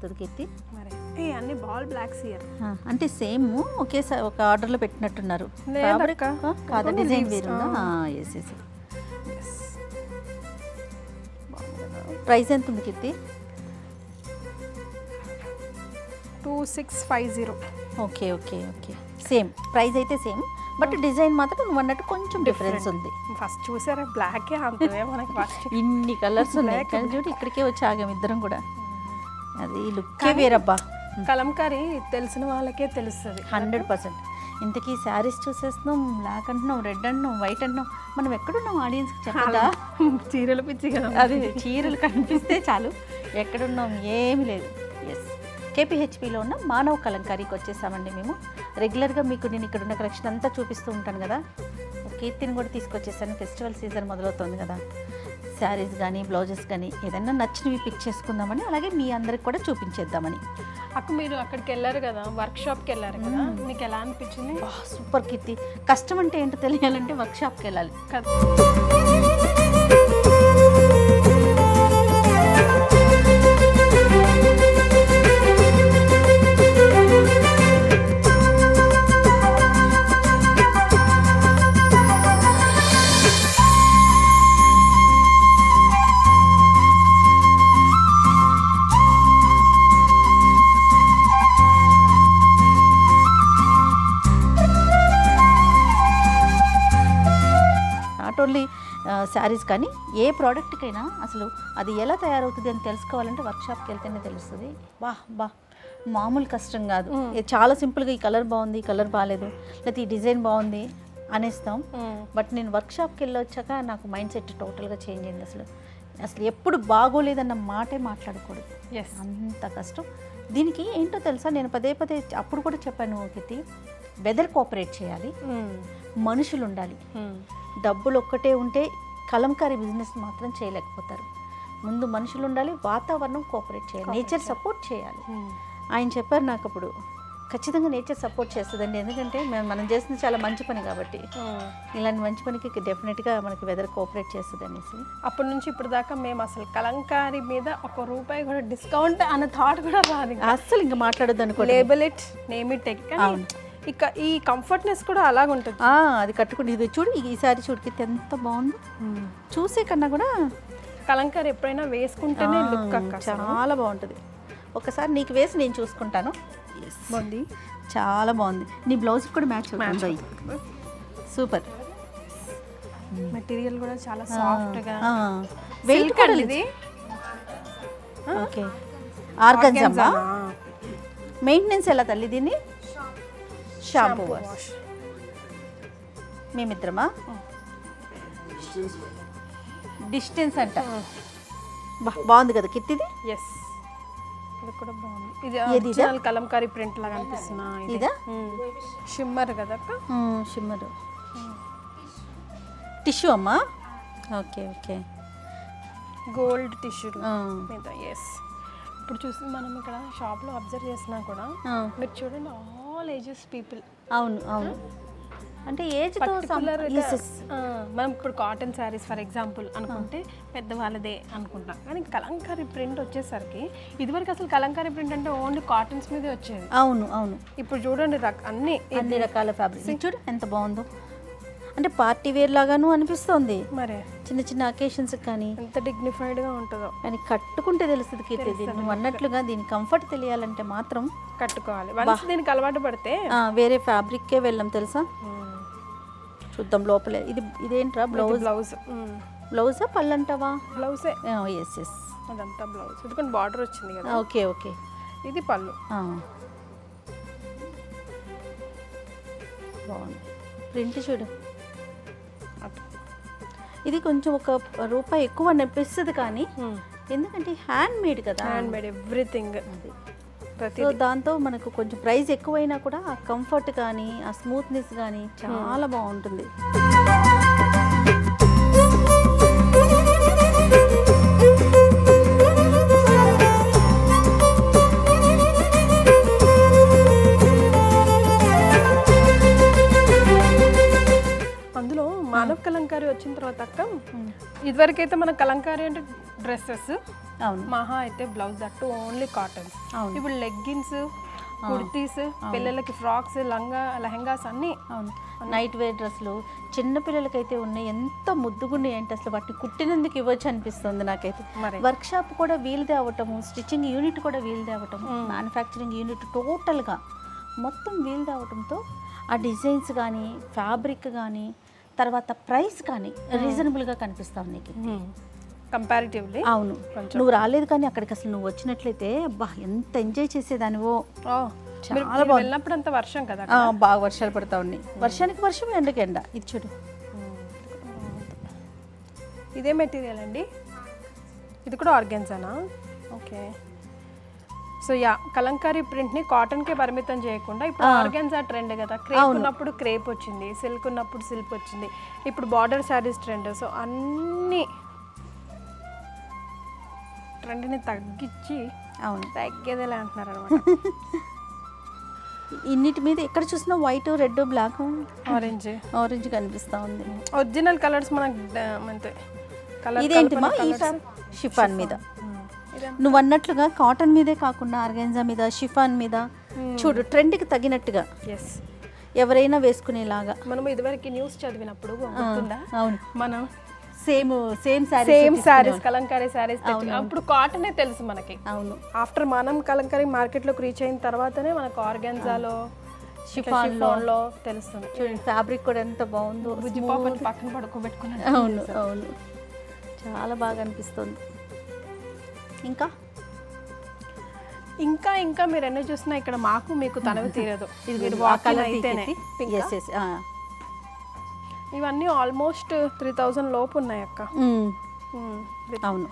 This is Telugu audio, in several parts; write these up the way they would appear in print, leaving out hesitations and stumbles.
అవుతుంది కీర్తి. మరి అన్ని బాల్ బ్లాక్స్ ఇయర్ అంటే సేమ్ ఒకేసారి ఒక ఆర్డర్లో పెట్టినట్టున్నారు. ఫ్యాబ్రిక్ కాదా, డిజైన్ వేరుందా? Yes yes. ప్రైస్ ఎంత ఉంది Keerthi? 2650. Okay okay okay, same price అయితే సేమ్, బట్ డిజైన్ మాత్రం నువ్వు అన్నట్టు కొంచెం డిఫరెన్స్ ఉంది. ఫస్ట్ చూసారా బ్లాకే అంతే మనకి ఫస్ట్ ఇన్ని కలర్స్ ఉన్నాయి కానీ చూడు ఇక్కడికే వచ్చి ఆగాం ఇద్దరం కూడా. అది లుక్కే వేరబ్బా. కలంకారీ తెలిసిన వాళ్ళకే తెలుస్తుంది 100%. ఇంతకీ శారీస్ చూసేస్తున్నాం, బ్లాక్ అంటున్నాం, రెడ్ అంటున్నాం, వైట్ అంటున్నాం, మనం ఎక్కడున్నాం ఆడియన్స్కి చెప్పదా? చీరలు పిచ్చి కదా. అది చీరలు కనిపిస్తే చాలు, ఎక్కడున్నాం ఏమీ లేదు. ఎస్, కేపీహెచ్పిలో ఉన్న మానవ కలంకారీకి వచ్చేసామండి మేము. రెగ్యులర్గా మీకు నేను ఇక్కడ ఉన్న కలెక్షన్ అంతా చూపిస్తూ ఉంటాను కదా. కీర్తిని కూడా తీసుకొచ్చేసాను, ఫెస్టివల్ సీజన్ మొదలవుతుంది కదా. శారీస్ కానీ బ్లౌజెస్ కానీ ఏదైనా నచ్చినవి పిక్ చేసుకుందామని, అలాగే మీ అందరికి కూడా చూపించేద్దామని. అక్క మీరు అక్కడికి వెళ్ళారు కదా, వర్క్షాప్కి వెళ్ళారు కదా, మీకు ఎలా అనిపించింది? సూపర్ కీర్తి. కష్టం అంటే ఏంటో తెలియాలంటే వర్క్షాప్కి వెళ్ళాలి కదా. నాట్ ఓన్లీ శారీస్ కానీ ఏ ప్రోడక్ట్కైనా అసలు అది ఎలా తయారవుతుంది అని తెలుసుకోవాలంటే వర్క్షాప్కి వెళ్తేనే తెలుస్తుంది. బా మామూలు కష్టం కాదు. చాలా సింపుల్గా ఈ కలర్ బాగుంది, ఈ కలర్ బాగాలేదు, లేకపోతే ఈ డిజైన్ బాగుంది అనేస్తాం. బట్ నేను వర్క్షాప్కి వెళ్ళి వచ్చాక నాకు మైండ్ సెట్ టోటల్గా చేంజ్ అయింది. అసలు ఎప్పుడు బాగోలేదన్న మాటే మాట్లాడకూడదు, అంత కష్టం. దీనికి ఏంటో తెలుసా, నేను పదే అప్పుడు కూడా చెప్పాను కీర్తి, వెదర్ కోఆపరేట్ చేయాలి, మనుషులు ఉండాలి. డబ్బులు ఒక్కటే ఉంటే కలంకారీ బిజినెస్ మాత్రం చేయలేకపోతారు. ముందు మనుషులు ఉండాలి, వాతావరణం కోఆపరేట్ చేయాలి, నేచర్ సపోర్ట్ చేయాలి. ఆయన చెప్పారు నాకు అప్పుడు, ఖచ్చితంగా నేచర్ సపోర్ట్ చేస్తుందండి, ఎందుకంటే మనం చేస్తుంది చాలా మంచి పని కాబట్టి ఇలాంటి మంచి పనికి డెఫినెట్గా మనకి వెదర్ కోఆపరేట్ చేస్తుంది అనేసి. అప్పటి నుంచి ఇప్పుడు దాకా మేము అసలు కలంకారీ మీద ₹1 కూడా డిస్కౌంట్ అన్న థాట్ కూడా రాదు అస్సలు. ఇంకా మాట్లాడొద్దు అనుకో, లేబుల్ ఇట్, నేమ్ ఇట్, ఇక ఈ కంఫర్ట్నెస్ కూడా అలాగ ఉంటుంది. అది కట్టుకుంటే ఇది చూడు, ఈసారి చూడికి ఎంత బాగుంది. చూసే కన్నా కూడా కలంకారీ ఎప్పుడైనా వేసుకుంటేనే లుక్ అక్క చాలా బాగుంటుంది. ఒకసారి నీకు వేసి నేను చూసుకుంటాను. బాగుంది, చాలా బాగుంది. నీ బ్లౌజ్ కూడా మ్యాచ్ అవుతుంది, సూపర్. మెటీరియల్ కూడా చాలా సాఫ్ట్గా, వెయిట్ కూడా ఇది. Okay, organza. మెయింటెనెన్స్ ఎలా తల్లి దీన్ని? Shampoo wash. మేమిద్దరమా? డిస్టెన్స్ అంట. బాగుంది కదా కిత్తిది? ఎస్, ఇది కూడా బాగుంది. ఇది ఒరిజినల్ కలంకారీ ప్రింట్ లాగా అనిపిస్తున్నా. ఇదా షిమ్మర్ కదా అక్క? షిమ్మర్ టిష్యూ అమ్మా. Okay okay, gold tissue. Yes, ఇప్పుడు చూసి మనం ఇక్కడ షాప్లో అబ్జర్వ్ చేసినా కూడా మీరు చూడండి, ఆల్ ఏజెస్ పీపుల్. అవును, అంటే ఏజ్ మనం ఇప్పుడు కాటన్ శారీస్ ఫర్ ఎగ్జాంపుల్ అనుకుంటే పెద్దవాళ్ళదే అనుకుంటాం, కానీ కలంకారీ ప్రింట్ వచ్చేసరికి ఇదివరకు అసలు కలంకారీ ప్రింట్ అంటే ఓన్లీ కాటన్స్ మీదే వచ్చేది. అవును. ఇప్పుడు చూడండి అన్ని రకాల ఫ్యాబ్రిక్ చూడు ఎంత బాగుందో. అంటే పార్టీ వేర్ లాగాను అనిపిస్తుంది, మరి చిన్న అకేషన్స్ కానీ ఎంత డిగ్నిఫైడ్గా ఉంటుందో. కానీ కట్టుకుంటే తెలుస్తుంది కీర్తి, నువ్వు అన్నట్లుగా దీని కంఫర్ట్ తెలియాలంటే మాత్రం కట్టుకోవాలి. దీనికి అలవాటు పడితే వేరే ఫ్యాబ్రిక్కే వెళ్ళాం తెలుసా. చూద్దాం లోపలే. ఇదేంట్రా? బ్లౌజా పళ్ళంటావా? బ్లౌజే. ఎస్, అదంతా బ్లౌజ్. ఎందుకంటే బార్డర్ వచ్చింది కదా. ఓకే, ఇది పళ్ళు. బాగుంది ప్రింట్ చూడు. ఇది కొంచెం ₹1 ఎక్కువ అనిపిస్తుంది కానీ ఎందుకంటే హ్యాండ్ మేడ్ కదా, ఎవ్రీథింగ్. సో దాంతో మనకు కొంచెం ప్రైస్ ఎక్కువైనా కూడా ఆ కంఫర్ట్ కానీ ఆ స్మూత్నెస్ కానీ చాలా బాగుంటుంది. మానవ కలంకారీ వచ్చిన తర్వాత అక్క, ఇదివరకైతే మన కలంకారీ అంటే డ్రెస్సెస్, అవును మహా అయితే బ్లౌజ్ దట్టు ఓన్లీ కాటన్స్. అవును. ఇప్పుడు లెగ్గిన్స్, కుర్తీస్, పిల్లలకి ఫ్రాక్స్, లెహంగాస్ అన్నీ. అవును నైట్ వేర్ డ్రెస్సులు చిన్నపిల్లలకైతే ఉన్నాయి, ఎంత ముద్దుగున్నాయి అంటే అసలు వాటిని కుట్టినందుకు ఇవ్వచ్చు అనిపిస్తుంది నాకైతే. మరి వర్క్ షాప్ కూడా వీలుదే అవ్వటము, స్టిచ్చింగ్ యూనిట్ కూడా వీలుదే అవ్వటము, మ్యానుఫ్యాక్చరింగ్ యూనిట్ టోటల్గా మొత్తం వీలుదే అవ్వటంతో ఆ డిజైన్స్ కానీ ఫ్యాబ్రిక్ కానీ తర్వాత ప్రైస్ కానీ రీజనబుల్గా కనిపిస్తావు నీకు. కంపారిటివ్లీ. అవును నువ్వు రాలేదు కానీ అక్కడికి అసలు నువ్వు వచ్చినట్లయితే అబ్బా ఎంత ఎంజాయ్ చేసేదానివో. చాలా బాగుంది. వెళ్ళినప్పుడు అంత వర్షం కదా, బాగా వర్షాలు పడతా ఉన్నాయి. వర్షానికి వర్షం, ఎండకి ఎండ. ఇది చూడు ఇదే మెటీరియల్ అండి, ఇది కూడా ఆర్గాన్జానా? ఓకే. సో యా, కలంకారీ ప్రింట్ని కాటన్కే పరిమితం చేయకుండా ఇప్పుడు ఆర్గాన్జా ట్రెండ్ కదా. క్రేప్ ఉన్నప్పుడు క్రేప్ వచ్చింది, సిల్క్ ఉన్నప్పుడు సిల్క్ వచ్చింది, ఇప్పుడు బార్డర్ శారీస్ ట్రెండ్. సో అన్ని ట్రెండ్ని తగ్గించి అవును తగ్గేదేలే అంటున్నారు అనమాట. ఇన్నిటి మీద ఎక్కడ చూసినా వైట్, రెడ్, బ్లాక్, ఆరెంజ్ కనిపిస్తూ ఉంది. ఒరిజినల్ కలర్స్ మనకు అంతే. ఇదేంటిమా ఈ షిఫాన్ మీద నువ్వు అన్నట్లుగా కాటన్ మీదే కాకుండా ఆర్గాన్జా మీద, షిఫాన్ మీద చూడు ట్రెండ్కి తగినట్టుగా ఎస్ ఎవరైనా వేసుకునేలాగా. మనం ఇదివరకు న్యూస్ చదివినప్పుడు గుర్తుందా, అవును మనం సేమ్ శారీస్ కలంకారీ శారీస్ అప్పుడు కాటనే తెలుసు మనకి. అవును ఆఫ్టర్ మనం కలంకారీ మార్కెట్లోకి రీచ్ అయిన తర్వాతనే మనకు ఆర్గాన్జాలో, షిఫాన్లో తెలుస్తుంది. చూడండి ఫ్యాబ్రిక్ కూడా ఎంత బాగుందో, బుజ్జి పాపని పక్కన పడుకోబెట్టుకున్నాను. అవును అవును చాలా బాగా అనిపిస్తుంది. ఇంకా ఇంకా ఇంకా మీరు ఎన్నో చూసినా ఇక్కడ మాకు మీకు తనవి తీరదు. ఇది కలర్ అయితేనే ఇవన్నీ ఆల్మోస్ట్ 3000 లోపు ఉన్నాయి అక్క. అవును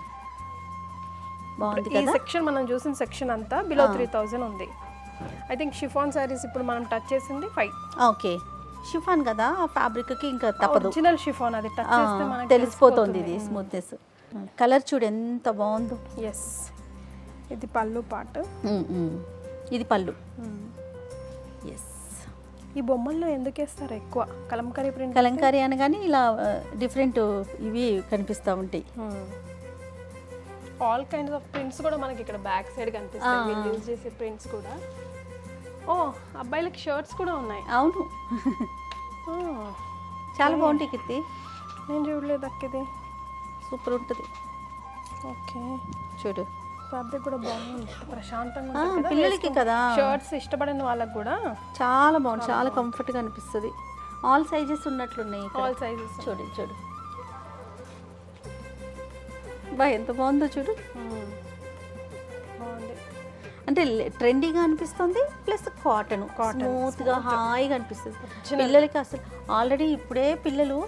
బాగుంది ఈ సెక్షన్ మనం చూసిన సెక్షన్ అంతా బిలో 3000 ఉంది. ఐ థింక్ షిఫాన్ సారీస్ ఇప్పుడు మనం టచ్ చేసింది 5. ఓకే షిఫాన్ కదా, ఆ ఫ్యాబ్రిక్కి ఇంకా తప్పదు. ఒరిజినల్ షిఫాన్, అది టచ్ చేస్తే మనకి తెలిసిపోతుంది ఇది స్మూత్నెస్. కలర్ చూడు ఎంత బాగుందో. ఎస్ ఇది పళ్ళు పార్ట్, ఇది పళ్ళు. ఎస్ ఈ బొమ్మల్లో ఎందుకు వేస్తారు ఎక్కువ కలంకారీ ప్రింట్? కలంకారీ అనగానే ఇలా డిఫరెంట్ ఇవి కనిపిస్తూ ఉంటాయి. ఆల్ కైండ్స్ ఆఫ్ ప్రింట్స్ కూడా మనకి ఇక్కడ బ్యాక్ సైడ్ కనిపిస్తాయి. వీళ్ళు యూజ్ చేసే ప్రింట్స్ కూడా. ఓ అబ్బాయిలకి షర్ట్స్ కూడా ఉన్నాయి. అవును చాలా బాగుంటాయి కీర్తి, నేను చూడలేదు అక్క, ఇది సూపర్ ఉంటుంది. ఓకే చూడు ఫ్యాబ్రిక్ కూడా బాగుంది, ప్రశాంతంగా పిల్లలకి కదా. షర్ట్స్ ఇష్టపడిన వాళ్ళకి కూడా చాలా బాగుంది, చాలా కంఫర్ట్గా అనిపిస్తుంది. ఆల్ సైజెస్ ఉన్నట్లున్నాయి, ఆల్ సైజెస్. చూడు చూడు బా ఎంత బాగుందో చూడు. బాగుంది అంటే ట్రెండీగా అనిపిస్తుంది, ప్లస్ కాటన్ స్మూత్గా హాయిగా అనిపిస్తుంది పిల్లలకి. అసలు ఆల్రెడీ ఇప్పుడే పిల్లలు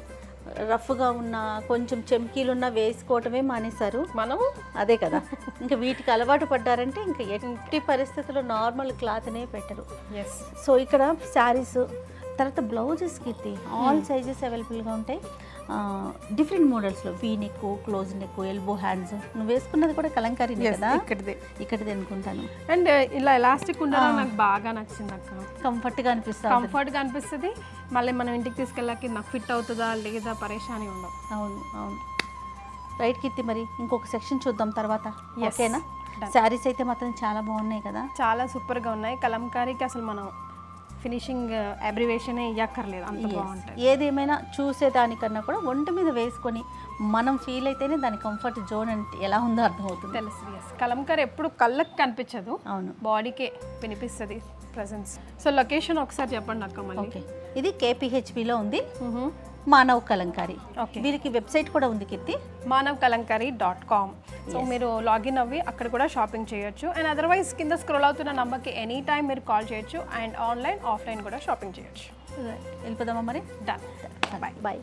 రఫ్గా ఉన్న కొంచెం చెమ్కీలున్న వేసుకోవటమే మానేశారు. మనము అదే కదా, ఇంకా వీటికి అలవాటు పడ్డారంటే ఇంకా ఎట్టి పరిస్థితుల్లో నార్మల్ క్లాత్నే పెట్టరు. ఎస్. సో ఇక్కడ శారీస్ తర్వాత బ్లౌజెస్ కీర్తి ఆల్ సైజెస్ అవైలబుల్గా ఉంటాయి. డిఫరెంట్ మోడల్స్లో V neck, close neck, elbow hands. నువ్వు వేసుకున్నది కూడా కలంకారీ కదా, ఇక్కడిది అనుకుంటాను. అండ్ ఇలా ఎలాస్టిక్ ఉండడం నాకు బాగా నచ్చింది అక్క. కంఫర్ట్గా అనిపిస్తుంది. మళ్ళీ మనం ఇంటికి తీసుకెళ్ళాక నాకు ఫిట్ అవుతుందా లేదా పరేషాని ఉండవు. అవును అవును రైట్ కీర్తి. మరి ఇంకొక సెక్షన్ చూద్దాం తర్వాత, ఓకేనా? శారీస్ అయితే మాత్రం చాలా బాగున్నాయి కదా, చాలా సూపర్గా ఉన్నాయి. కలంకారీకి అసలు మనం ఫినిషింగ్ అబ్రివేషన్ ఇవ్వక్కర్లేదు, అంత బాగుంటాయి. ఏదేమైనా చూసేదానికన్నా కూడా ఒంటి మీద వేసుకొని మనం ఫీల్ అయితేనే దాని కంఫర్ట్ జోన్ అంటే ఎలా ఉందో అర్థమవుతుంది. తెలుసు. ఎస్, కలంకారీ ఎప్పుడు కళ్ళకి కనిపించదు, అవును బాడీకే వినిపిస్తుంది ప్రెజెన్స్. సో లొకేషన్ ఒకసారి చెప్పండి అక్క మళ్ళీ. ఓకే, ఇది KPHPలో ఉంది, మానవ్ కలంకారీ. ఓకే, వీరికి వెబ్సైట్ కూడా ఉంది కీర్తి, manavkalankari.com. సో మీరు లాగిన్ అవ్వి అక్కడ కూడా షాపింగ్ చేయొచ్చు. అండ్ అదర్వైజ్ కింద స్క్రోల్ అవుతున్న నంబర్కి ఎనీ టైం మీరు కాల్ చేయొచ్చు. అండ్ ఆన్లైన్ ఆఫ్లైన్ కూడా షాపింగ్ చేయొచ్చు. వెళ్ళిపోదామా మరి? Done, bye. బాయ్.